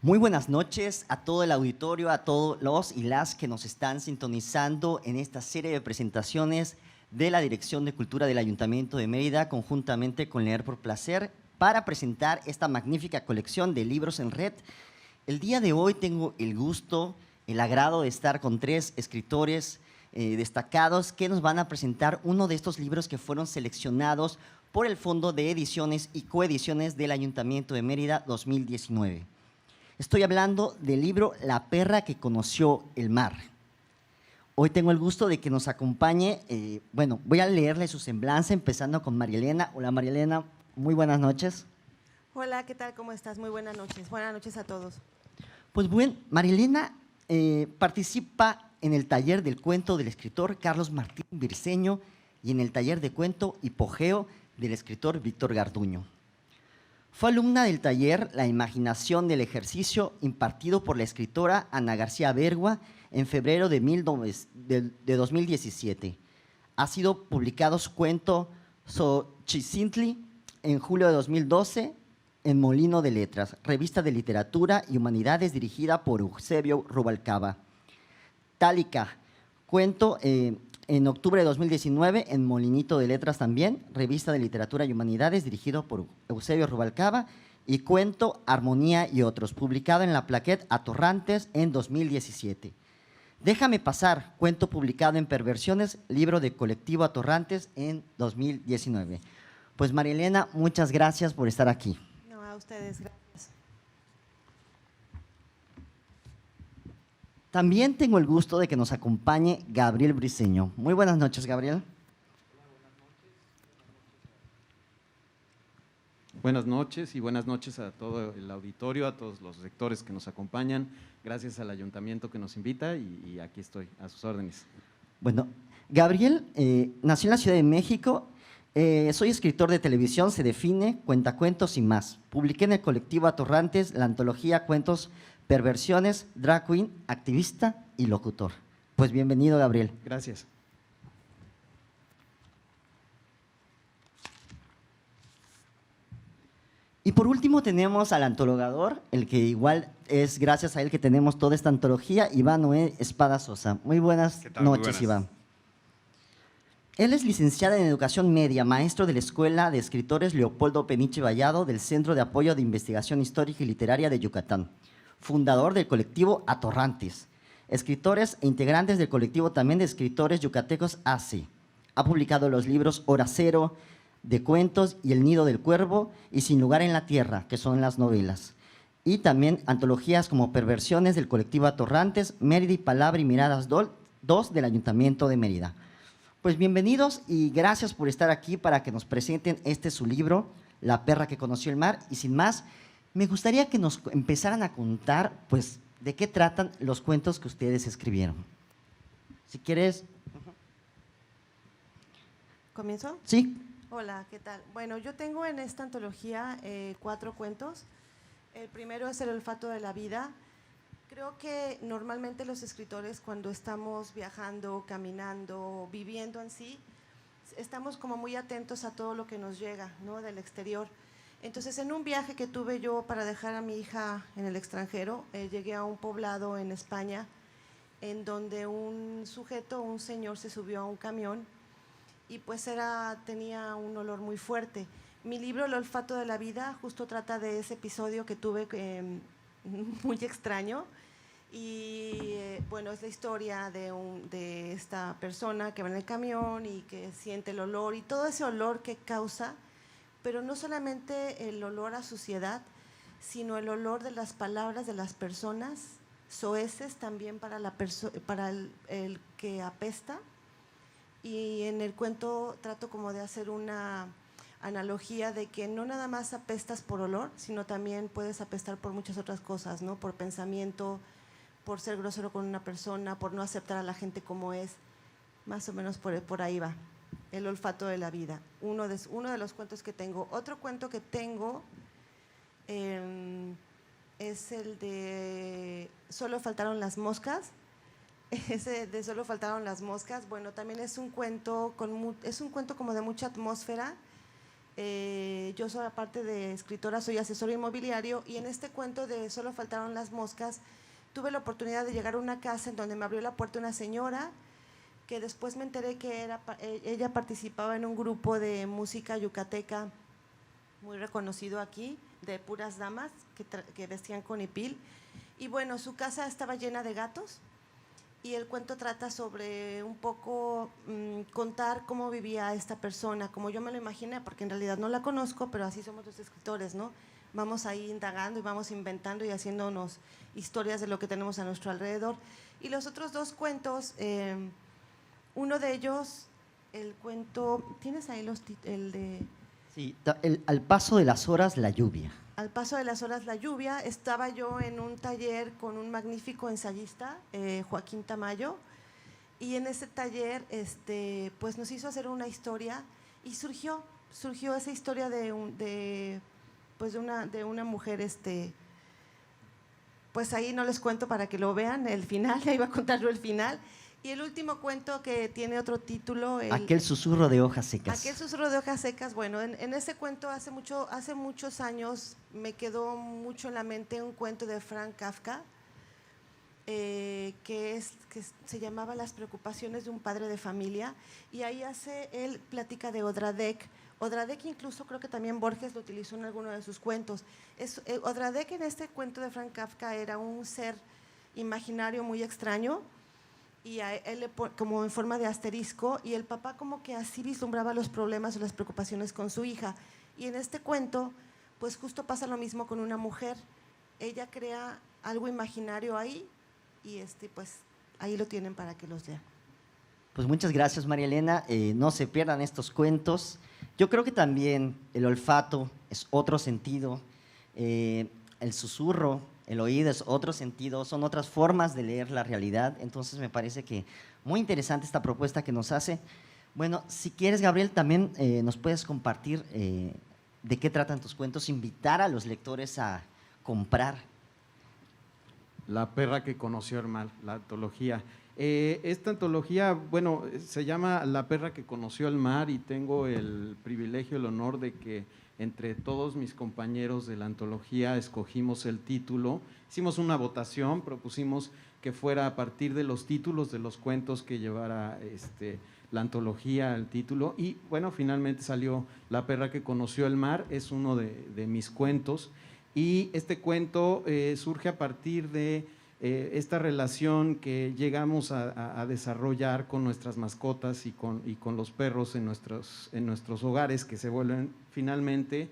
Muy buenas noches a todo el auditorio, a todos los y las que nos están sintonizando en esta serie de presentaciones de la Dirección de Cultura del Ayuntamiento de Mérida, conjuntamente con Leer por Placer, para presentar esta magnífica colección de libros en red. El día de hoy tengo el gusto, el agrado de estar con tres escritores destacados que nos van a presentar uno de estos libros que fueron seleccionados por el Fondo de Ediciones y Coediciones del Ayuntamiento de Mérida 2019. Estoy hablando del libro La perra que conoció el mar. Hoy tengo el gusto de que nos acompañe, voy a leerle su semblanza, empezando con María Elena. Hola María Elena, muy buenas noches. Hola, ¿qué tal? ¿Cómo estás? Muy buenas noches. Buenas noches a todos. Pues bueno, María Elena participa en el taller del cuento del escritor Carlos Martín Briceño y en el taller de cuento Hipogeo del escritor Víctor Garduño. Fue alumna del taller La imaginación del ejercicio, impartido por la escritora Ana García Bergua en febrero de 2017. Ha sido publicado su cuento Xochicintli en julio de 2012 en Molino de Letras, revista de literatura y humanidades dirigida por Eusebio Rubalcaba. Tálica, cuento en octubre de 2019 en Molinito de Letras también, revista de literatura y humanidades dirigido por Eusebio Rubalcaba, y cuento Armonía y otros, publicado en la Plaquet Atorrantes en 2017. Déjame pasar, cuento publicado en Perversiones, libro de Colectivo Atorrantes en 2019. Pues María Elena, muchas gracias por estar aquí. No, a ustedes, gracias. También tengo el gusto de que nos acompañe Gabriel Briceño. Muy buenas noches, Gabriel. Buenas noches y buenas noches a todo el auditorio, a todos los lectores que nos acompañan. Gracias al ayuntamiento que nos invita y aquí estoy, a sus órdenes. Bueno, Gabriel nació en la Ciudad de México. Soy escritor de televisión, se define, cuentacuentos y más. Publiqué en el Colectivo Atorrantes la antología Cuentos Perversiones, drag queen, activista y locutor. Pues bienvenido, Gabriel. Gracias. Y por último tenemos al antologador, el que igual es gracias a él que tenemos toda esta antología, Iván Noé Espada Sosa. Muy buenas noches, muy buenas. Iván. Él es licenciado en Educación Media, maestro de la Escuela de Escritores Leopoldo Peniche Vallado del Centro de Apoyo de Investigación Histórica y Literaria de Yucatán, fundador del colectivo Atorrantes, escritores e integrantes del colectivo también de escritores yucatecos AC. Ha publicado los libros Hora Cero, de cuentos y El Nido del Cuervo y Sin Lugar en la Tierra, que son las novelas. Y también antologías como Perversiones del colectivo Atorrantes, Mérida y Palabra y Miradas 2 del Ayuntamiento de Mérida. Pues bienvenidos y gracias por estar aquí para que nos presenten su libro, La perra que conoció el mar. Y sin más, me gustaría que nos empezaran a contar, pues, de qué tratan los cuentos que ustedes escribieron. Si quieres… ¿Comienzo? Sí. Hola, ¿qué tal? Bueno, yo tengo en esta antología 4 cuentos. El primero es El olfato de la vida. Creo que normalmente los escritores, cuando estamos viajando, caminando, viviendo en sí, estamos como muy atentos a todo lo que nos llega, ¿no?, del exterior. Entonces, en un viaje que tuve yo para dejar a mi hija en el extranjero, llegué a un poblado en España en donde un señor se subió a un camión y pues tenía un olor muy fuerte. Mi libro, El olfato de la vida, justo trata de ese episodio que tuve muy extraño y bueno, es la historia de esta persona que va en el camión y que siente el olor y todo ese olor que causa, pero no solamente el olor a suciedad, sino el olor de las palabras de las personas, soeces también para el que apesta. Y en el cuento trato como de hacer una analogía de que no nada más apestas por olor, sino también puedes apestar por muchas otras cosas, ¿no? Por pensamiento, por ser grosero con una persona, por no aceptar a la gente como es, más o menos por ahí va. El olfato de la vida, uno de los cuentos que tengo. Otro cuento que tengo es el de Solo faltaron las moscas. Ese de Solo faltaron las moscas, bueno, también es un cuento como de mucha atmósfera Yo soy, aparte de escritora, soy asesora inmobiliario, y en este cuento de Solo faltaron las moscas, tuve la oportunidad de llegar a una casa en donde me abrió la puerta una señora, que después me enteré que ella participaba en un grupo de música yucateca muy reconocido aquí, de puras damas que vestían con hipil. Y bueno, su casa estaba llena de gatos, y el cuento trata sobre un poco contar cómo vivía esta persona, como yo me lo imaginé, porque en realidad no la conozco, pero así somos los escritores, ¿no? Vamos ahí indagando y vamos inventando y haciéndonos historias de lo que tenemos a nuestro alrededor. Y los otros dos cuentos, uno de ellos, el cuento, ¿tienes ahí el de...? Sí, al paso de las horas, la lluvia. Al paso de las horas, la lluvia. Estaba yo en un taller con un magnífico ensayista, Joaquín Tamayo, y en ese taller pues nos hizo hacer una historia, y surgió esa historia de una mujer, pues ahí no les cuento para que lo vean, el final, ya iba a contarlo el final. Y el último cuento, que tiene otro título… Aquel susurro de hojas secas. Aquel susurro de hojas secas. Bueno, en ese cuento hace muchos años me quedó mucho en la mente un cuento de Franz Kafka, que se llamaba Las preocupaciones de un padre de familia, y ahí él platica de Odradek. Odradek incluso creo que también Borges lo utilizó en alguno de sus cuentos. Odradek en este cuento de Franz Kafka era un ser imaginario muy extraño, y a él como en forma de asterisco, y el papá como que así vislumbraba los problemas o las preocupaciones con su hija. Y en este cuento pues justo pasa lo mismo con una mujer. Ella crea algo imaginario ahí, y pues ahí lo tienen para que los lean. Pues muchas gracias, María Elena. No se pierdan estos cuentos. Yo creo que también el olfato es otro sentido, el susurro, el oído es otro sentido, son otras formas de leer la realidad. Entonces me parece que muy interesante esta propuesta que nos hace. Bueno, si quieres, Gabriel, también nos puedes compartir de qué tratan tus cuentos, invitar a los lectores a comprar. La perra que conoció el mar, la antología. Esta antología, bueno, se llama La perra que conoció el mar, y tengo el privilegio, el honor de que entre todos mis compañeros de la antología escogimos el título. Hicimos una votación, propusimos que fuera a partir de los títulos de los cuentos que llevara la antología al título, y bueno, finalmente salió La perra que conoció el mar. Es uno de mis cuentos, y este cuento surge a partir de esta relación que llegamos a desarrollar con nuestras mascotas y con los perros en nuestros hogares, que se vuelven finalmente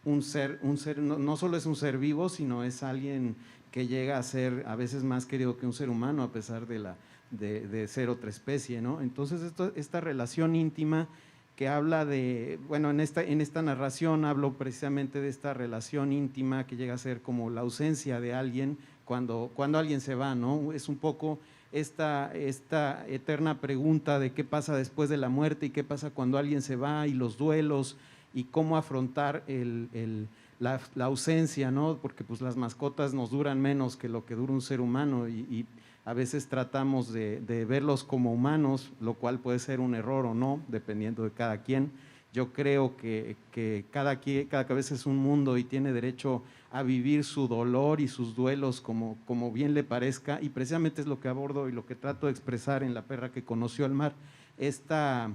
un ser, no solo es un ser vivo, sino es alguien que llega a ser a veces más querido que un ser humano, a pesar de ser otra especie, ¿no? Entonces esta relación íntima que habla de, bueno, en esta narración hablo precisamente de esta relación íntima que llega a ser como la ausencia de alguien cuando alguien se va, ¿no? Es un poco esta eterna pregunta de qué pasa después de la muerte y qué pasa cuando alguien se va, y los duelos y cómo afrontar la ausencia, ¿no? Porque pues las mascotas nos duran menos que lo que dura un ser humano, y a veces tratamos de verlos como humanos, lo cual puede ser un error o no, dependiendo de cada quien. Yo creo que cada cabeza es un mundo y tiene derecho a vivir su dolor y sus duelos como bien le parezca, y precisamente es lo que abordo y lo que trato de expresar en La perra que conoció el mar. Esta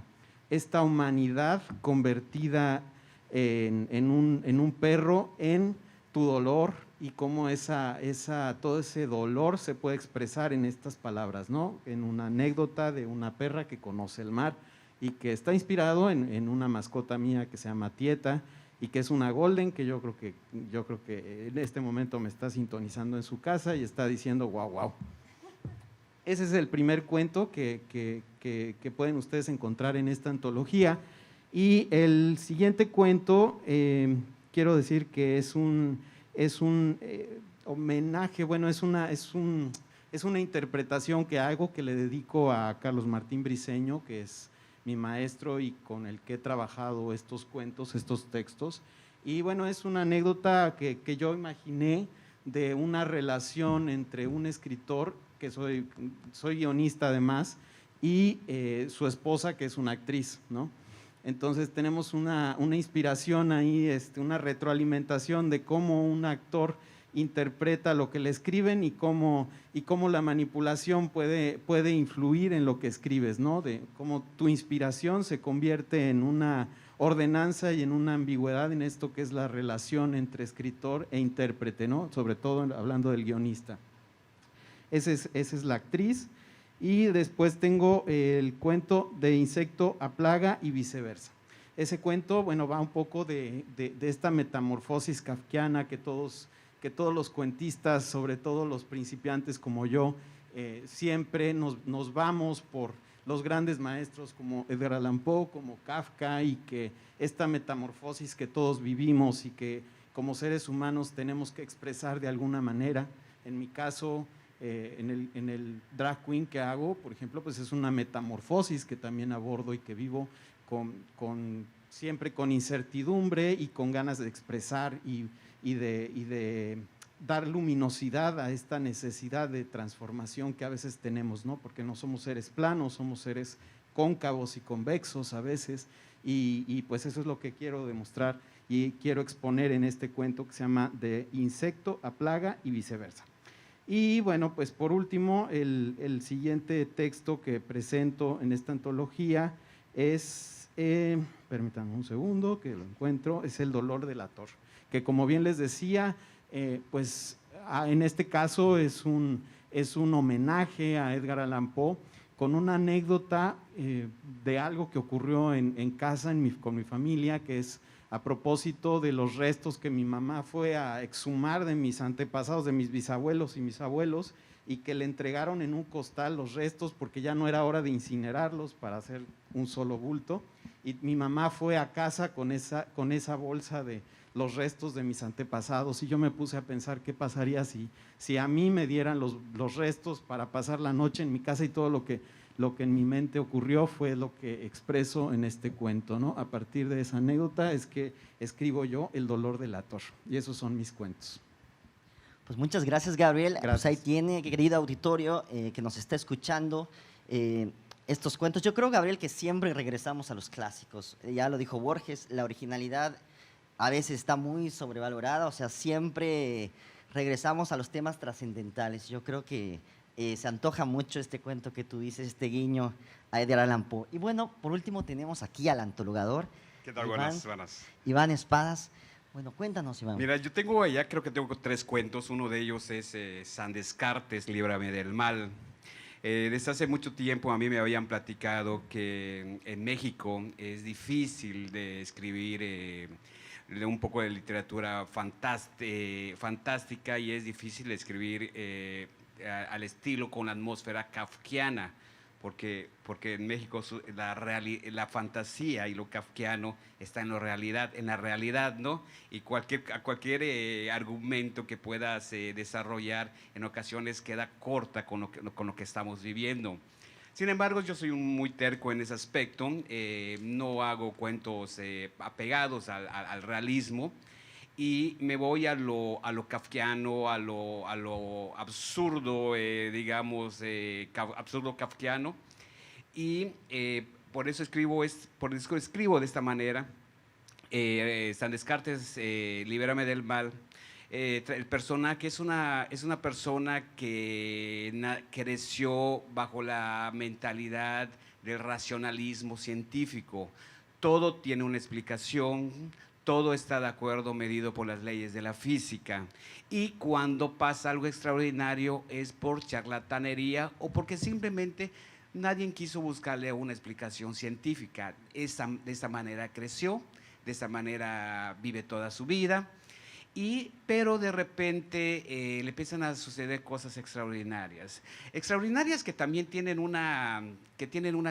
humanidad convertida en un perro, en tu dolor, y cómo todo ese dolor se puede expresar en estas palabras, ¿no? En una anécdota de una perra que conoce el mar, y que está inspirado en una mascota mía que se llama Tieta, y que es una golden, que yo creo que en este momento me está sintonizando en su casa y está diciendo guau, guau. Ese es el primer cuento que pueden ustedes encontrar en esta antología. Y el siguiente cuento, quiero decir que es un homenaje, bueno, es una interpretación que hago, que le dedico a Carlos Martín Briceño, que es mi maestro y con el que he trabajado estos cuentos, estos textos. Y bueno, es una anécdota que yo imaginé de una relación entre un escritor, que soy guionista además, y su esposa, que es una actriz, ¿no? Entonces tenemos una inspiración ahí, una retroalimentación de cómo un actor interpreta lo que le escriben y cómo la manipulación puede influir en lo que escribes, ¿no? De cómo tu inspiración se convierte en una ordenanza y en una ambigüedad en esto que es la relación entre escritor e intérprete, ¿no? Sobre todo hablando del guionista. Esa es la actriz. Y después tengo el cuento de Insecto a Plaga y viceversa. Ese cuento, bueno, va un poco de esta metamorfosis kafkiana que todos los cuentistas, sobre todo los principiantes como yo, siempre nos vamos por los grandes maestros como Edgar Allan Poe, como Kafka, y que esta metamorfosis que todos vivimos y que como seres humanos tenemos que expresar de alguna manera. En mi caso, en el drag queen que hago, por ejemplo, pues es una metamorfosis que también abordo y que vivo siempre con incertidumbre y con ganas de expresar y de dar luminosidad a esta necesidad de transformación que a veces tenemos, ¿no? Porque no somos seres planos, somos seres cóncavos y convexos a veces, y pues eso es lo que quiero demostrar y quiero exponer en este cuento que se llama De Insecto a Plaga y viceversa. Y bueno, pues por último, el siguiente texto que presento en esta antología es, permítanme un segundo que lo encuentro, es El dolor del ator, que como bien les decía, pues en este caso es un homenaje a Edgar Allan Poe con una anécdota de algo que ocurrió en casa con mi familia, que es a propósito de los restos que mi mamá fue a exhumar de mis antepasados, de mis bisabuelos y mis abuelos, y que le entregaron en un costal los restos porque ya no era hora de incinerarlos para hacer un solo bulto, y mi mamá fue a casa con esa bolsa de los restos de mis antepasados, y yo me puse a pensar qué pasaría si a mí me dieran los restos para pasar la noche en mi casa, y todo lo que en mi mente ocurrió fue lo que expreso en este cuento, ¿no? A partir de esa anécdota es que escribo yo El dolor del ator, y esos son mis cuentos. Pues muchas gracias, Gabriel. Gracias. Pues ahí tiene, querido auditorio que nos está escuchando, estos cuentos. Yo creo, Gabriel, que siempre regresamos a los clásicos. Ya lo dijo Borges, la originalidad a veces está muy sobrevalorada, o sea, siempre regresamos a los temas trascendentales. Yo creo que se antoja mucho este cuento que tú dices, este guiño a Edgar Allan Poe. Y bueno, por último tenemos aquí al antologador. ¿Qué tal? Buenas. Iván Espadas. Bueno, cuéntanos, Iván. Mira, yo creo que tengo 3 cuentos. Uno de ellos es San Descartes, Líbrame del mal. Desde hace mucho tiempo a mí me habían platicado que en México es difícil de escribir un poco de literatura fantástica, y es difícil de escribir al estilo con la atmósfera kafkiana, porque en México la fantasía y lo kafkiano está en la realidad, ¿no? Y cualquier argumento que puedas desarrollar en ocasiones queda corta con lo que estamos viviendo. Sin embargo, yo soy muy terco en ese aspecto, no hago cuentos apegados al realismo, y me voy a lo kafkiano, a lo absurdo, absurdo kafkiano, y por eso escribo de esta manera. San Descartes, Libérame del mal. El personaje es una persona que creció bajo la mentalidad del racionalismo científico. Todo tiene una explicación, todo está de acuerdo, medido por las leyes de la física, y cuando pasa algo extraordinario es por charlatanería o porque simplemente nadie quiso buscarle una explicación científica. De esa manera creció, de esa manera vive toda su vida, pero de repente le empiezan a suceder cosas extraordinarias que también tienen una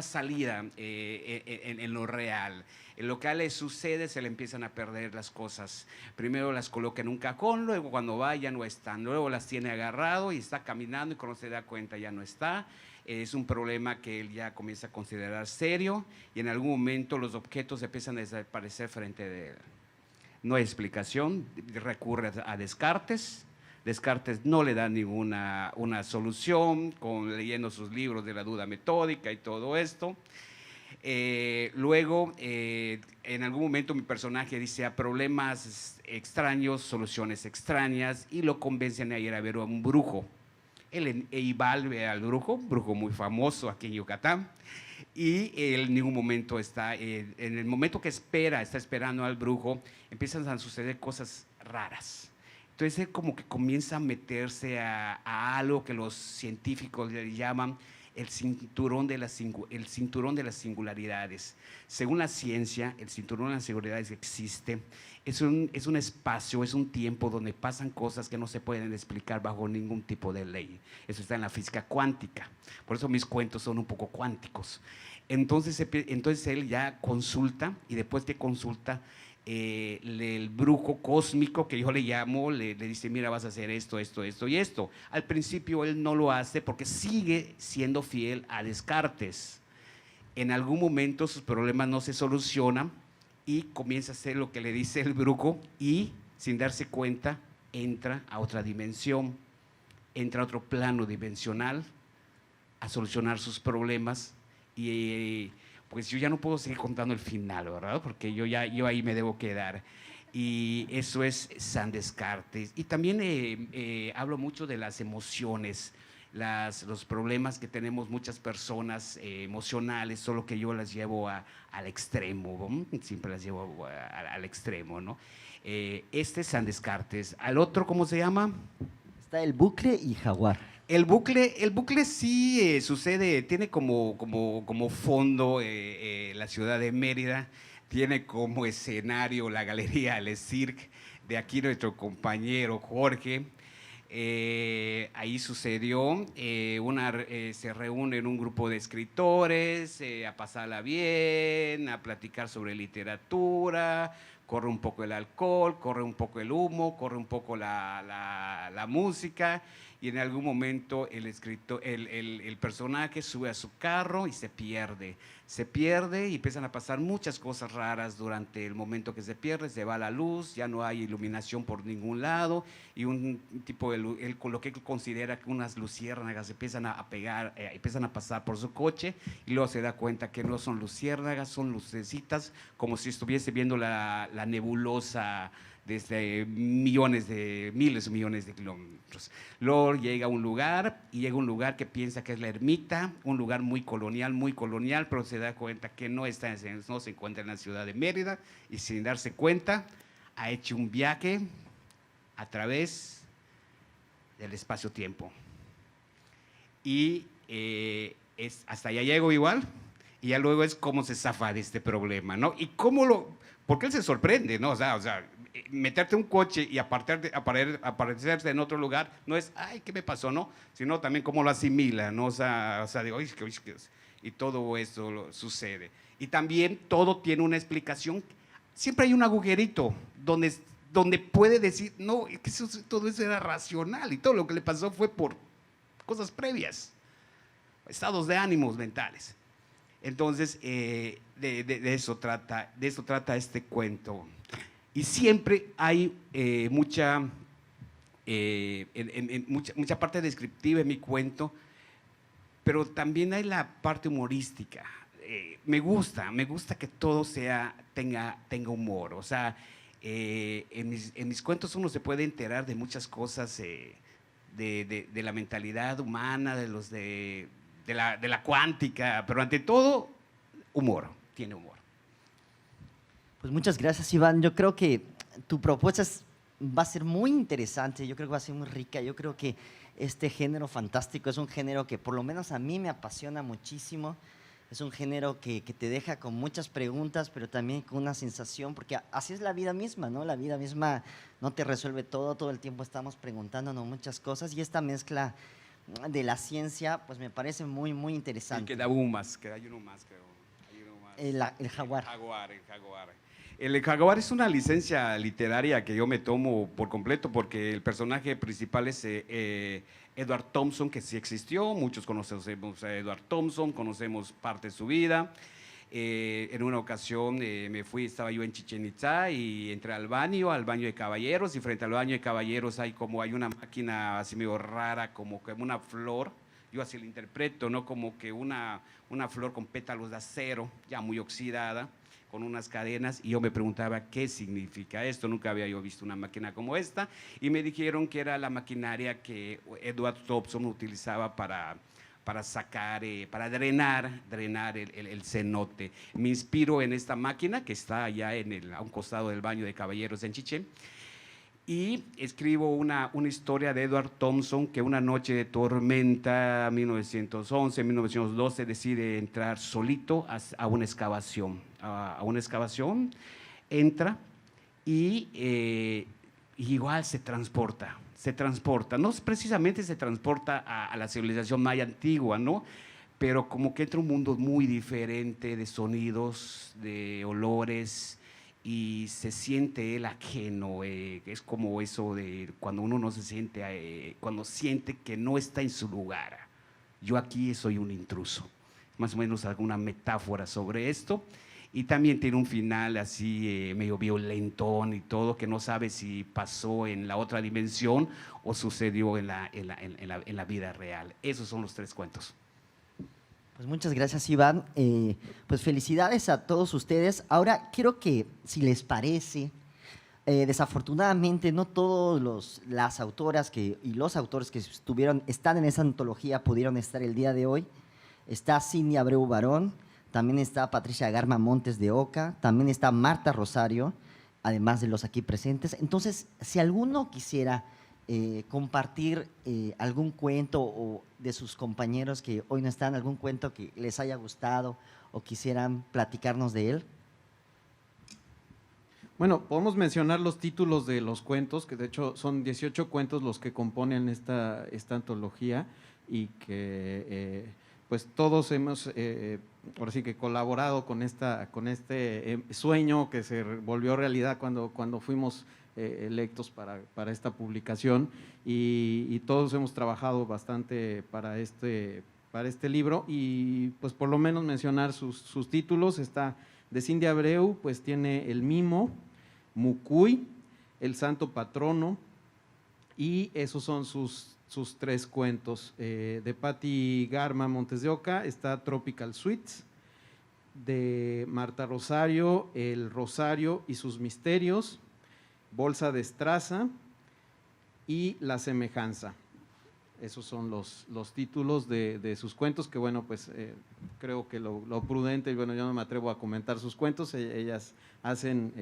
salida en lo real. En lo que le sucede, se le empiezan a perder las cosas. Primero las coloca en un cajón, luego cuando va ya no están, luego las tiene agarrado y está caminando, y cuando se da cuenta ya no está. Es un problema que él ya comienza a considerar serio, y en algún momento los objetos empiezan a desaparecer frente de él. No hay explicación, recurre a Descartes. Descartes no le da ninguna solución, leyendo sus libros de la duda metódica y todo esto. Luego, en algún momento mi personaje dice a problemas extraños, soluciones extrañas, y lo convencen a ir a ver a un brujo. Él iba al brujo, muy famoso aquí en Yucatán, y él en ningún momento está, en el momento que está esperando al brujo, empiezan a suceder cosas raras. Entonces él como que comienza a meterse a algo que los científicos le llaman el cinturón de las singularidades. Según la ciencia, el cinturón de las singularidades existe. Es un espacio, es un tiempo donde pasan cosas que no se pueden explicar bajo ningún tipo de ley. Eso está en la física cuántica. Por eso mis cuentos son un poco cuánticos. Entonces él ya consulta, y después de consulta, el brujo cósmico, que yo le llamo, le dice, mira, vas a hacer esto, esto, esto y esto. Al principio él no lo hace porque sigue siendo fiel a Descartes. En algún momento sus problemas no se solucionan y comienza a hacer lo que le dice el brujo, y sin darse cuenta entra a otra dimensión, entra a otro plano dimensional a solucionar sus problemas. Y pues yo ya no puedo seguir contando el final, ¿verdad? Porque yo ahí me debo quedar. Y eso es San Descartes. Y también hablo mucho de las emociones, los problemas que tenemos muchas personas emocionales, solo que yo las llevo al extremo, ¿no? Siempre las llevo al extremo, ¿no? Este es San Descartes. ¿Al otro cómo se llama? Está el bucle y jaguar. El bucle sí sucede, tiene como fondo la ciudad de Mérida, tiene como escenario la galería Le Cirque, de aquí nuestro compañero Jorge. Ahí sucedió, se reúnen un grupo de escritores a pasarla bien, a platicar sobre literatura, corre un poco el alcohol, corre un poco el humo, corre un poco la música, y en algún momento el personaje sube a su carro y se pierde y empiezan a pasar muchas cosas raras durante el momento que se pierde. Se va la luz, ya no hay iluminación por ningún lado, y un tipo lo que él considera que unas luciérnagas empiezan a pegar, empiezan a pasar por su coche, y luego se da cuenta que no son luciérnagas, son lucecitas, como si estuviese viendo la nebulosa desde miles de kilómetros. Luego llega a un lugar, que piensa que es la ermita, un lugar muy colonial, pero se da cuenta que no se encuentra en la ciudad de Mérida, y sin darse cuenta ha hecho un viaje a través del espacio-tiempo. Y hasta allá llego igual, y ya luego es cómo se zafa de este problema, ¿no? Y porque él se sorprende, ¿no? O sea, meterte un coche y aparecerse en otro lugar no es, ay, ¿qué me pasó? No, sino también cómo lo asimila, ¿no? O sea digo, y todo esto sucede. Y también todo tiene una explicación. Siempre hay un agujerito donde puede decir, no, que todo eso era racional, y todo lo que le pasó fue por cosas previas, estados de ánimos mentales. Entonces, de eso trata este cuento. Y siempre hay mucha parte descriptiva en mi cuento, pero también hay la parte humorística. Me gusta que todo tenga humor. O sea, en mis cuentos uno se puede enterar de muchas cosas de la mentalidad humana, de la cuántica, pero ante todo, tiene humor. Pues muchas gracias, Iván. Yo creo que tu propuesta va a ser muy interesante, yo creo que va a ser muy rica. Yo creo que este género fantástico es un género que por lo menos a mí me apasiona muchísimo. Es un género que te deja con muchas preguntas, pero también con una sensación, porque así es la vida misma, ¿no? La vida misma no te resuelve todo el tiempo estamos preguntándonos muchas cosas, y esta mezcla de la ciencia, pues me parece muy, muy interesante. Queda uno más, hay uno más, creo. El jaguar. El jaguar es una licencia literaria que yo me tomo por completo, porque el personaje principal es Edward Thompson, que sí existió. Muchos conocemos a Edward Thompson, conocemos parte de su vida. En una ocasión estaba yo en Chichén Itzá y entré al baño de caballeros, y frente al baño de caballeros hay una máquina así medio rara, como una flor, yo así lo interpreto, ¿no? Como que una flor con pétalos de acero, ya muy oxidada, con unas cadenas, y yo me preguntaba qué significa esto. Nunca había yo visto una máquina como esta, y me dijeron que era la maquinaria que Edward Thompson utilizaba para sacar, para drenar el cenote. Me inspiro en esta máquina que está allá a un costado del baño de caballeros en Chichén, y escribo una historia de Edward Thompson que una noche de tormenta, 1911, 1912, decide entrar solito a una excavación. Entra y igual se transporta, no precisamente se transporta a la civilización maya antigua, ¿no? Pero como que entra un mundo muy diferente de sonidos, de olores, y se siente él ajeno. Es como eso de cuando uno no se siente, cuando siente que no está en su lugar. Yo aquí soy un intruso. Más o menos alguna metáfora sobre esto. Y también tiene un final así medio violentón y todo, que no sabe si pasó en la otra dimensión o sucedió en la vida real. Esos son los 3 cuentos. Pues muchas gracias, Iván. Pues felicidades a todos ustedes. Ahora quiero que, si les parece, desafortunadamente no todos las autoras y los autores que están en esa antología pudieron estar el día de hoy. Está Cindy Abreu Barón, también está Patricia Garma Montes de Oca, también está Marta Rosario, además de los aquí presentes. Entonces, si alguno quisiera compartir algún cuento o de sus compañeros que hoy no están, algún cuento que les haya gustado o quisieran platicarnos de él. Bueno, podemos mencionar los títulos de los cuentos, que de hecho son 18 cuentos los que componen esta antología, y que pues todos hemos ahora sí que colaborado con este sueño que se volvió realidad cuando fuimos electos para esta publicación, y todos hemos trabajado bastante para este libro. Y pues por lo menos mencionar sus títulos. Está de Cindy Abreu, pues tiene El Mimo, Mucuy, El Santo Patrono, y esos son sus 3 cuentos. De Patti Garma Montes de Oca está Tropical Suites. De Marta Rosario, El Rosario y sus misterios, Bolsa de Estraza y La Semejanza. Esos son los títulos de sus cuentos, que bueno, pues creo que lo prudente, y bueno, yo no me atrevo a comentar sus cuentos. Ellas hacen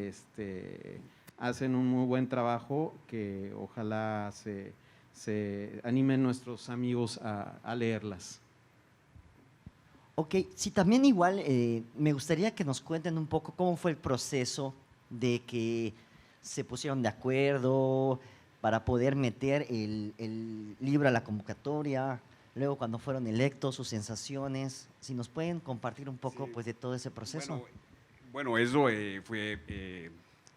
un muy buen trabajo, que ojalá se animen nuestros amigos a leerlas. Ok, sí, también igual me gustaría que nos cuenten un poco cómo fue el proceso de que se pusieron de acuerdo para poder meter el libro a la convocatoria, luego cuando fueron electos, sus sensaciones. Si nos pueden compartir un poco, sí, pues, de todo ese proceso. Bueno, eso fue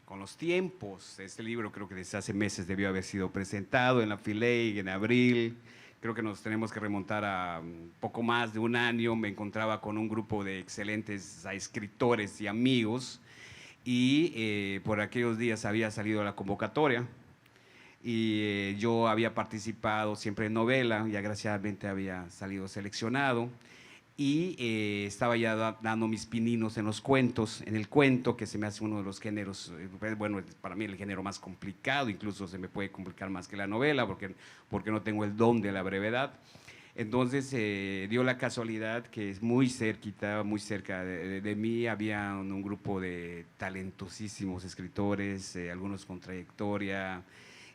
con los tiempos. Este libro creo que desde hace meses debió haber sido presentado en la FILEI en abril. Creo que nos tenemos que remontar a un poco más de un año. Me encontraba con un grupo de excelentes escritores y amigos, y por aquellos días había salido la convocatoria, y yo había participado siempre en novela, y agraciadamente había salido seleccionado, y estaba ya dando mis pininos en los cuentos, en el cuento, que se me hace uno de los géneros, bueno, para mí el género más complicado, incluso se me puede complicar más que la novela, porque no tengo el don de la brevedad. Entonces dio la casualidad que es muy cerca de mí, había un grupo de talentosísimos escritores, algunos con trayectoria,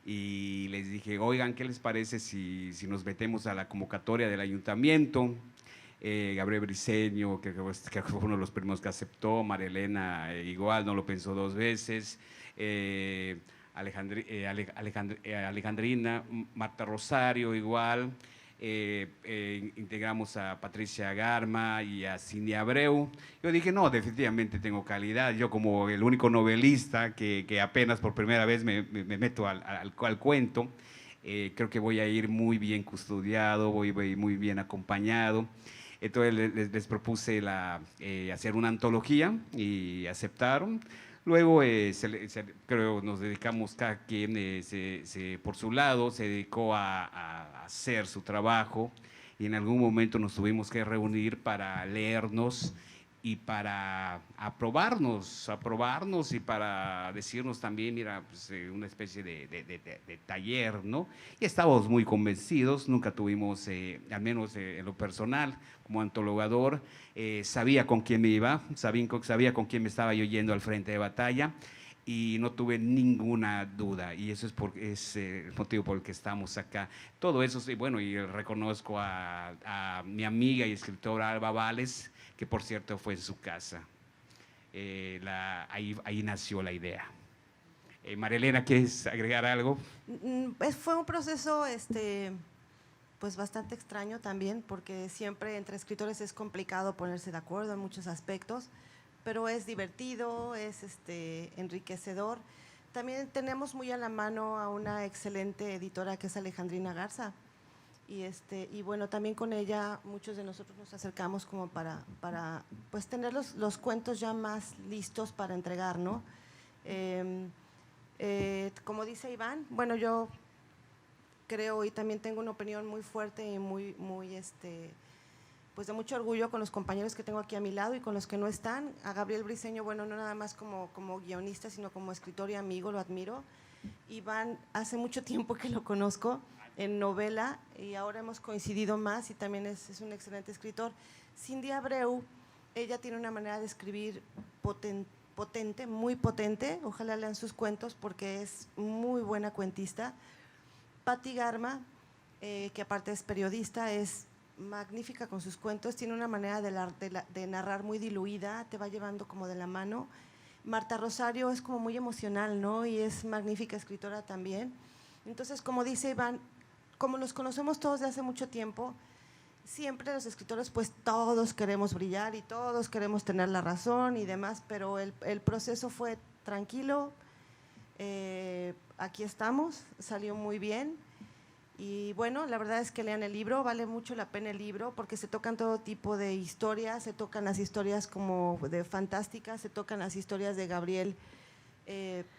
y les dije, oigan, ¿qué les parece si nos metemos a la convocatoria del ayuntamiento? Gabriel Briceño, que fue uno de los primeros que aceptó, María Elena igual, no lo pensó 2 veces, Alejandrina, Marta Rosario igual, integramos a Patricia Garma y a Cindy Abreu. Yo dije, no, definitivamente tengo calidad. Yo, como el único novelista que apenas por primera vez me meto al cuento, creo que voy a ir muy bien custodiado, voy a ir muy bien acompañado. Entonces les propuse hacer una antología, y aceptaron. Luego, creo nos dedicamos, cada quien por su lado se dedicó a hacer su trabajo, y en algún momento nos tuvimos que reunir para leernos y para aprobarnos y para decirnos también, mira, pues, una especie de taller, ¿no? Y estábamos muy convencidos, nunca tuvimos, al menos en lo personal, como antologador, sabía con quién me iba, sabía con quién me estaba yo yendo al frente de batalla, y no tuve ninguna duda, y eso es el motivo por el que estamos acá. Todo eso, bueno, y reconozco a mi amiga y escritora Alba Vales, que por cierto fue en su casa. Ahí nació la idea. María Elena, ¿quieres agregar algo? Fue un proceso pues bastante extraño también, porque siempre entre escritores es complicado ponerse de acuerdo en muchos aspectos, pero es divertido, es enriquecedor. También tenemos muy a la mano a una excelente editora que es Alejandrina Garza, y bueno, también con ella muchos de nosotros nos acercamos como para pues tener los cuentos ya más listos para entregar, ¿no? Como dice Iván, bueno, yo creo y también tengo una opinión muy fuerte y muy pues de mucho orgullo con los compañeros que tengo aquí a mi lado y con los que no están. A Gabriel Briceño, bueno, no nada más como guionista, sino como escritor y amigo, lo admiro. Iván, hace mucho tiempo que lo conozco en novela y ahora hemos coincidido más y también es un excelente escritor. Cindy Abreu, ella tiene una manera de escribir potente, muy potente, ojalá lean sus cuentos porque es muy buena cuentista. Patti Garma, que aparte es periodista, es magnífica con sus cuentos, tiene una manera de narrar muy diluida, te va llevando como de la mano. Marta Rosario es como muy emocional, ¿no? Y es magnífica escritora también. Entonces, como dice Iván, como nos conocemos todos de hace mucho tiempo, siempre los escritores pues todos queremos brillar y todos queremos tener la razón y demás, pero el proceso fue tranquilo, aquí estamos, salió muy bien. Y bueno, la verdad es que lean el libro, vale mucho la pena el libro porque se tocan todo tipo de historias, se tocan las historias como de fantásticas, se tocan las historias de Gabriel,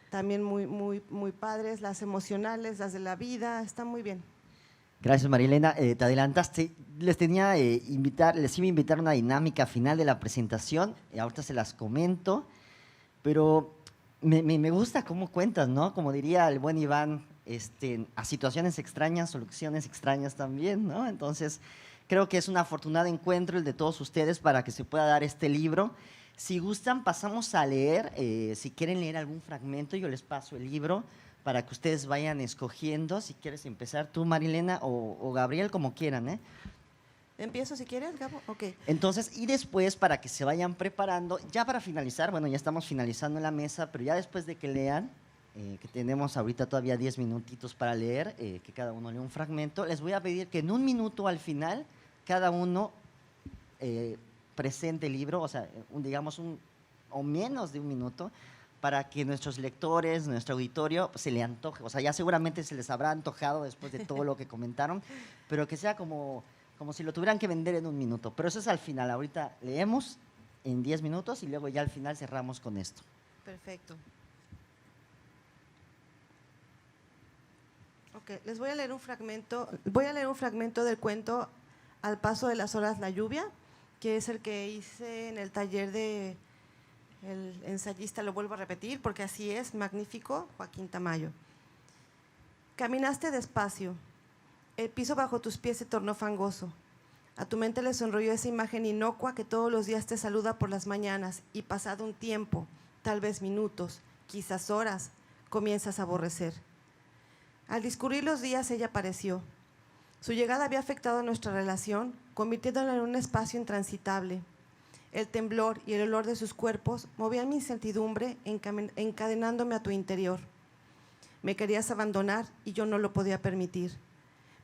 también muy padres, las emocionales, las de la vida, está muy bien. Gracias, Marilena. Te adelantaste. Les iba a invitar a una dinámica final de la presentación. Ahorita se las comento, pero me gusta cómo cuentas, ¿no? Como diría el buen Iván, a situaciones extrañas, soluciones extrañas también, ¿no? Entonces, creo que es un afortunado encuentro el de todos ustedes para que se pueda dar este libro. Si gustan, pasamos a leer. Si quieren leer algún fragmento, yo les paso el libro para que ustedes vayan escogiendo. Si quieres empezar tú, Marilena, o Gabriel, como quieran, ¿eh? ¿Empiezo si quieres, Gabo? Ok. Entonces, y después, para que se vayan preparando, ya para finalizar, bueno, ya estamos finalizando la mesa, pero ya después de que lean, que tenemos ahorita todavía 10 minutitos para leer, que cada uno lea un fragmento, les voy a pedir que en un minuto al final, cada uno presente el libro, o sea, digamos o menos de un minuto, para que nuestros lectores, nuestro auditorio, pues, se le antoje. O sea, ya seguramente se les habrá antojado después de todo lo que comentaron, pero que sea como si lo tuvieran que vender en un minuto. Pero eso es al final. Ahorita leemos en 10 minutos y luego ya al final cerramos con esto. Perfecto. Ok, les voy a leer un fragmento. Voy a leer un fragmento del cuento Al paso de las horas la lluvia, que es el que hice en el taller de el ensayista, lo vuelvo a repetir porque así es, magnífico, Joaquín Tamayo. Caminaste despacio, el piso bajo tus pies se tornó fangoso. A tu mente le sonrolló esa imagen inocua que todos los días te saluda por las mañanas y pasado un tiempo, tal vez minutos, quizás horas, comienzas a aborrecer. Al discurrir los días ella apareció. Su llegada había afectado nuestra relación, convirtiéndola en un espacio intransitable. El temblor y el olor de sus cuerpos movían mi incertidumbre, encadenándome a tu interior. Me querías abandonar y yo no lo podía permitir.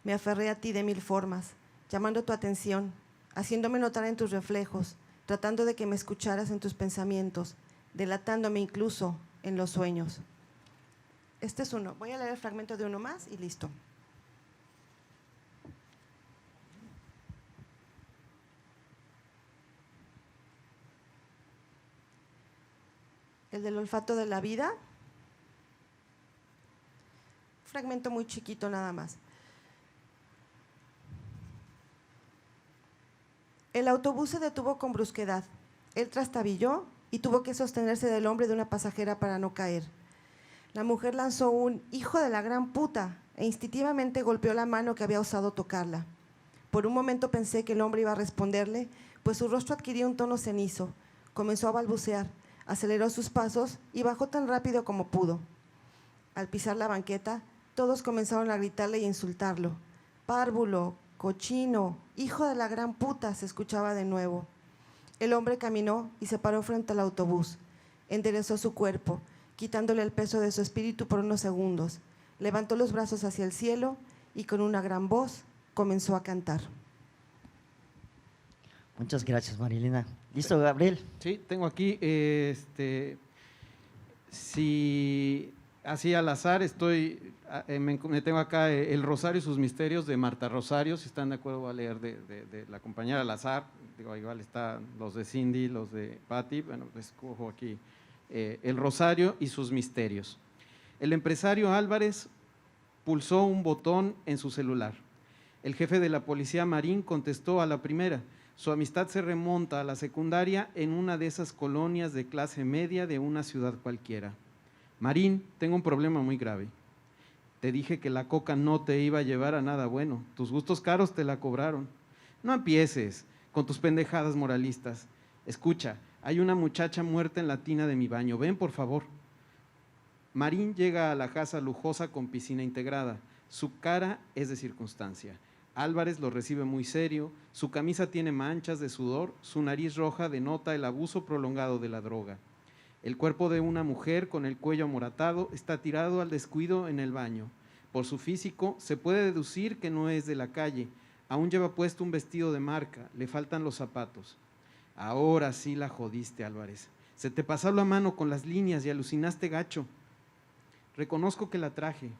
Me aferré a ti de mil formas, llamando tu atención, haciéndome notar en tus reflejos, tratando de que me escucharas en tus pensamientos, delatándome incluso en los sueños. Este es uno. Voy a leer el fragmento de uno más y listo. El del olfato de la vida. Un fragmento muy chiquito nada más. El autobús se detuvo con brusquedad. Él trastabilló y tuvo que sostenerse del hombro de una pasajera para no caer. La mujer lanzó un «hijo de la gran puta» e instintivamente golpeó la mano que había osado tocarla. Por un momento pensé que el hombre iba a responderle, pues su rostro adquirió un tono cenizo. Comenzó a balbucear, aceleró sus pasos y bajó tan rápido como pudo. Al pisar la banqueta, todos comenzaron a gritarle y insultarlo. «Párvulo, cochino, hijo de la gran puta», se escuchaba de nuevo. El hombre caminó y se paró frente al autobús. Enderezó su cuerpo, quitándole el peso de su espíritu por unos segundos. Levantó los brazos hacia el cielo y con una gran voz comenzó a cantar. Muchas gracias, Marilena. ¿Listo, Gabriel? Sí, tengo aquí, si así al azar me tengo acá El Rosario y sus misterios de Marta Rosario, si están de acuerdo voy a leer de la compañera al azar, digo, igual están los de Cindy, los de Patti, bueno, pues escojo aquí El Rosario y sus misterios. El empresario Álvarez pulsó un botón en su celular. El jefe de la policía Marín contestó a la primera. Su amistad se remonta a la secundaria en una de esas colonias de clase media de una ciudad cualquiera. Marín, tengo un problema muy grave. Te dije que la coca no te iba a llevar a nada bueno. Tus gustos caros te la cobraron. No empieces con tus pendejadas moralistas. Escucha, hay una muchacha muerta en la tina de mi baño. Ven, por favor. Marín llega a la casa lujosa con piscina integrada. Su cara es de circunstancia. Álvarez lo recibe muy serio, su camisa tiene manchas de sudor, su nariz roja denota el abuso prolongado de la droga. El cuerpo de una mujer con el cuello amoratado está tirado al descuido en el baño. Por su físico se puede deducir que no es de la calle, aún lleva puesto un vestido de marca, le faltan los zapatos. Ahora sí la jodiste, Álvarez. Se te pasó la mano con las líneas y alucinaste gacho. Reconozco que la traje,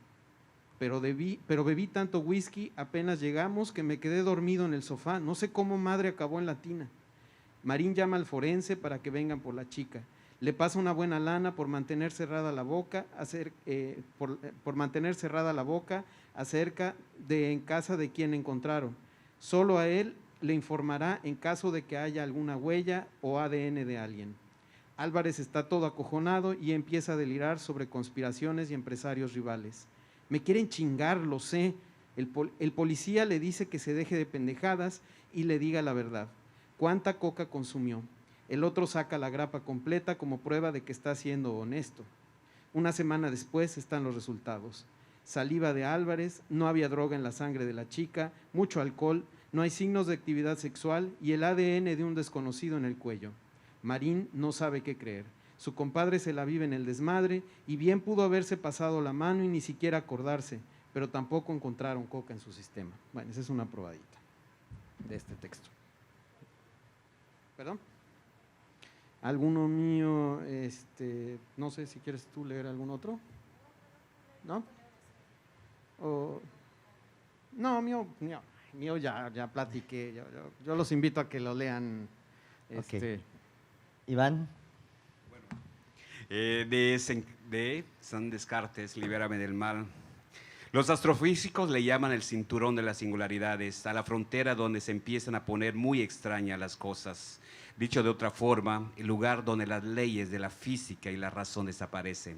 pero bebí tanto whisky apenas llegamos que me quedé dormido en el sofá. No sé cómo madre acabó en la tina. Marín llama al forense para que vengan por la chica. Le pasa una buena lana por mantener cerrada la boca, por mantener cerrada la boca acerca de en casa de quien encontraron. Solo a él le informará en caso de que haya alguna huella o ADN de alguien. Álvarez está todo acojonado y empieza a delirar sobre conspiraciones y empresarios rivales. Me quieren chingar, lo sé. El policía le dice que se deje de pendejadas y le diga la verdad. ¿Cuánta coca consumió? El otro saca la grapa completa como prueba de que está siendo honesto. Una semana después están los resultados. Saliva de Álvarez, no había droga en la sangre de la chica, mucho alcohol, no hay signos de actividad sexual y el ADN de un desconocido en el cuello. Marín no sabe qué creer. Su compadre se la vive en el desmadre y bien pudo haberse pasado la mano y ni siquiera acordarse, pero tampoco encontraron coca en su sistema. Bueno, esa es una probadita de este texto. ¿Perdón? ¿Alguno mío, no sé si quieres tú leer algún otro? ¿No? No, mío ya platiqué. Yo los invito a que lo lean. Okay. Iván. De San Descartes, Libérame del mal. Los astrofísicos le llaman el cinturón de las singularidades, a la frontera donde se empiezan a poner muy extrañas las cosas. Dicho de otra forma, el lugar donde las leyes de la física y la razón desaparecen.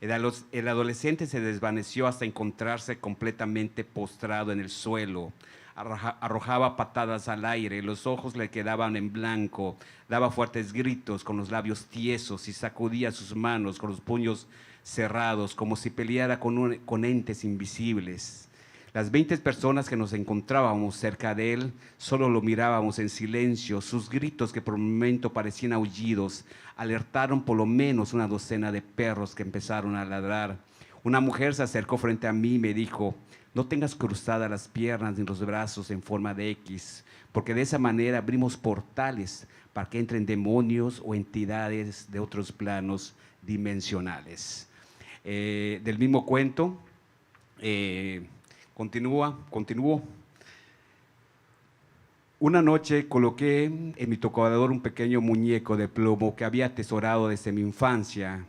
El adolescente se desvaneció hasta encontrarse completamente postrado en el suelo. Arrojaba patadas al aire, los ojos le quedaban en blanco, daba fuertes gritos con los labios tiesos y sacudía sus manos con los puños cerrados como si peleara con entes invisibles. Las 20 personas que nos encontrábamos cerca de él solo lo mirábamos en silencio. Sus gritos, que por un momento parecían aullidos, alertaron por lo menos una docena de perros que empezaron a ladrar. Una mujer se acercó frente a mí y me dijo: no tengas cruzadas las piernas ni los brazos en forma de X, porque de esa manera abrimos portales para que entren demonios o entidades de otros planos dimensionales. Del mismo cuento, continúo. Una noche coloqué en mi tocador un pequeño muñeco de plomo que había atesorado desde mi infancia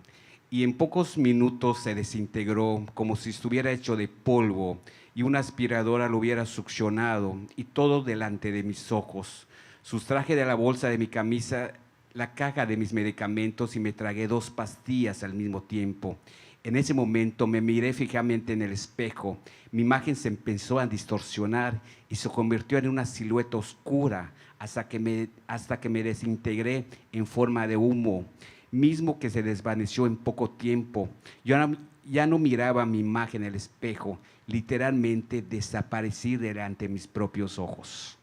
y en pocos minutos se desintegró como si estuviera hecho de polvo y una aspiradora lo hubiera succionado, y todo delante de mis ojos. Sustraje de la bolsa de mi camisa la caja de mis medicamentos y me tragué 2 pastillas al mismo tiempo. En ese momento me miré fijamente en el espejo. Mi imagen se empezó a distorsionar y se convirtió en una silueta oscura hasta que me desintegré en forma de humo, mismo que se desvaneció en poco tiempo. Yo ya no miraba mi imagen en el espejo, literalmente desaparecí delante de mis propios ojos.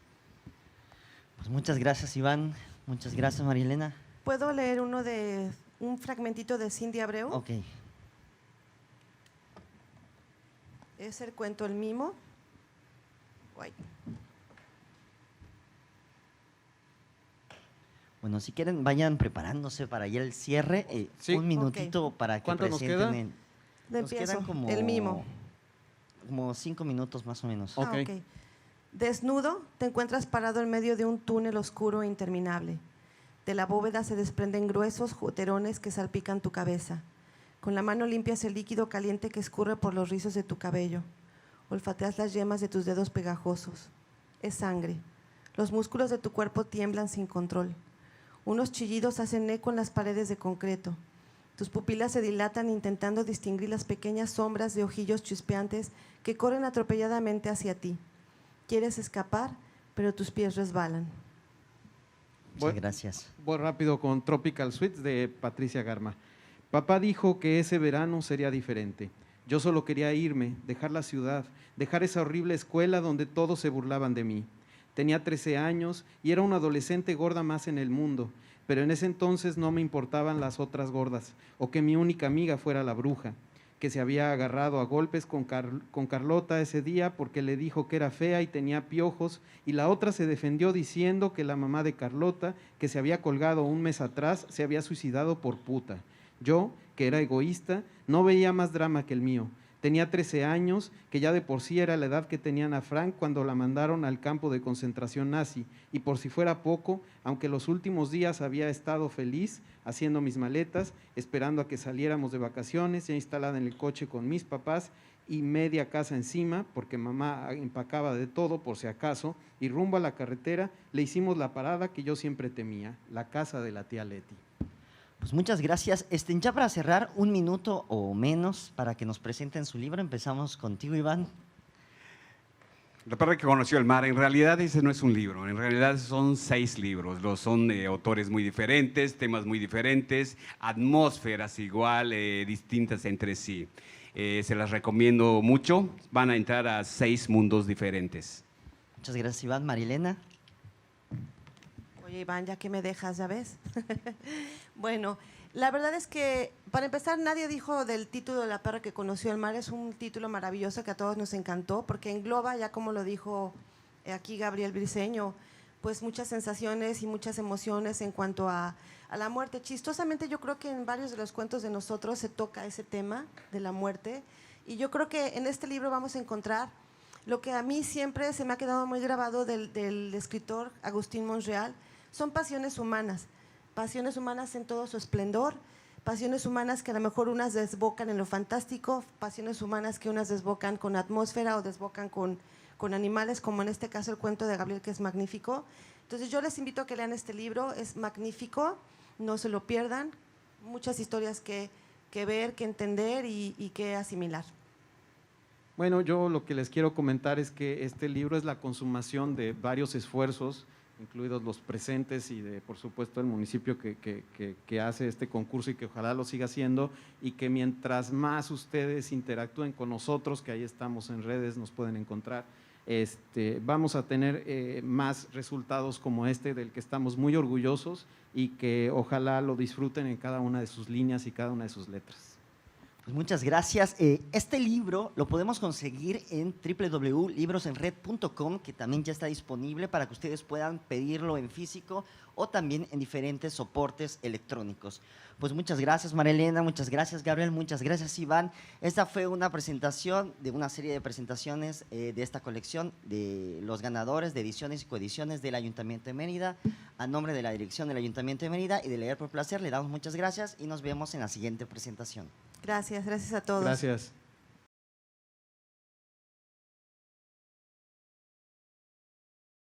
Pues muchas gracias, Iván. Muchas gracias, Marilena. ¿Puedo leer un fragmentito de Cindy Abreu? Ok. Es el cuento El Mimo. Guay. Bueno, si quieren, vayan preparándose para ya el cierre. Sí. Un minutito para que ¿Cuánto nos presenten. queda? Nos quedan como… El Mimo. Como 5 minutos más o menos. Ok. Ok. Desnudo, te encuentras parado en medio de un túnel oscuro e interminable. De la bóveda se desprenden gruesos juterones que salpican tu cabeza. Con la mano limpias el líquido caliente que escurre por los rizos de tu cabello. Olfateas las yemas de tus dedos pegajosos. Es sangre. Los músculos de tu cuerpo tiemblan sin control. Unos chillidos hacen eco en las paredes de concreto. Tus pupilas se dilatan intentando distinguir las pequeñas sombras de ojillos chispeantes que corren atropelladamente hacia ti. Quieres escapar, pero tus pies resbalan. Muchas gracias. Voy rápido con Tropical Suites de Patricia Garma. Papá dijo que ese verano sería diferente. Yo solo quería irme, dejar la ciudad, dejar esa horrible escuela donde todos se burlaban de mí. Tenía 13 años y era una adolescente gorda más en el mundo, pero en ese entonces no me importaban las otras gordas, o que mi única amiga fuera la bruja, que se había agarrado a golpes con Carlota ese día porque le dijo que era fea y tenía piojos, y la otra se defendió diciendo que la mamá de Carlota, que se había colgado un mes atrás, se había suicidado por puta. Yo, que era egoísta, no veía más drama que el mío. Tenía 13 años, que ya de por sí era la edad que tenían a Frank cuando la mandaron al campo de concentración nazi, y por si fuera poco, aunque los últimos días había estado feliz haciendo mis maletas, esperando a que saliéramos de vacaciones, ya instalada en el coche con mis papás y media casa encima, porque mamá empacaba de todo por si acaso, y rumbo a la carretera le hicimos la parada que yo siempre temía, la casa de la tía Leti. Pues muchas gracias. Ya para cerrar, un minuto o menos para que nos presenten su libro. Empezamos contigo, Iván. La perra que conoció el mar, en realidad ese no es un libro, en realidad son 6 libros, son autores muy diferentes, temas muy diferentes, atmósferas igual, distintas entre sí. Se las recomiendo mucho, van a entrar a 6 mundos diferentes. Muchas gracias, Iván. Marilena. Oye, Iván, ya que me dejas, ¿ya ves? Bueno, la verdad es que, para empezar, nadie dijo del título de La perra que conoció el mar. Es un título maravilloso que a todos nos encantó, porque engloba, ya como lo dijo aquí Gabriel Briceño, pues muchas sensaciones y muchas emociones en cuanto a la muerte. Chistosamente, yo creo que en varios de los cuentos de nosotros se toca ese tema de la muerte, y yo creo que en este libro vamos a encontrar lo que a mí siempre se me ha quedado muy grabado del escritor Agustín Monreal. Son pasiones humanas en todo su esplendor, pasiones humanas que a lo mejor unas desbocan en lo fantástico, pasiones humanas que unas desbocan con atmósfera o desbocan con animales, como en este caso el cuento de Gabriel, que es magnífico. Entonces yo les invito a que lean este libro, es magnífico, no se lo pierdan, muchas historias que ver, que entender y que asimilar. Bueno, yo lo que les quiero comentar es que este libro es la consumación de varios esfuerzos, incluidos los presentes y de, por supuesto, el municipio que hace este concurso y que ojalá lo siga haciendo, y que mientras más ustedes interactúen con nosotros, que ahí estamos en redes, nos pueden encontrar, vamos a tener más resultados como este, del que estamos muy orgullosos, y que ojalá lo disfruten en cada una de sus líneas y cada una de sus letras. Pues muchas gracias. Este libro lo podemos conseguir en www.librosenred.com, que también ya está disponible para que ustedes puedan pedirlo en físico o también en diferentes soportes electrónicos. Pues muchas gracias, Marilena, muchas gracias, Gabriel, muchas gracias, Iván. Esta fue una presentación de una serie de presentaciones de esta colección de los ganadores de ediciones y coediciones del Ayuntamiento de Mérida. A nombre de la dirección del Ayuntamiento de Mérida y de Leer por Placer, le damos muchas gracias y nos vemos en la siguiente presentación. Gracias a todos. Gracias.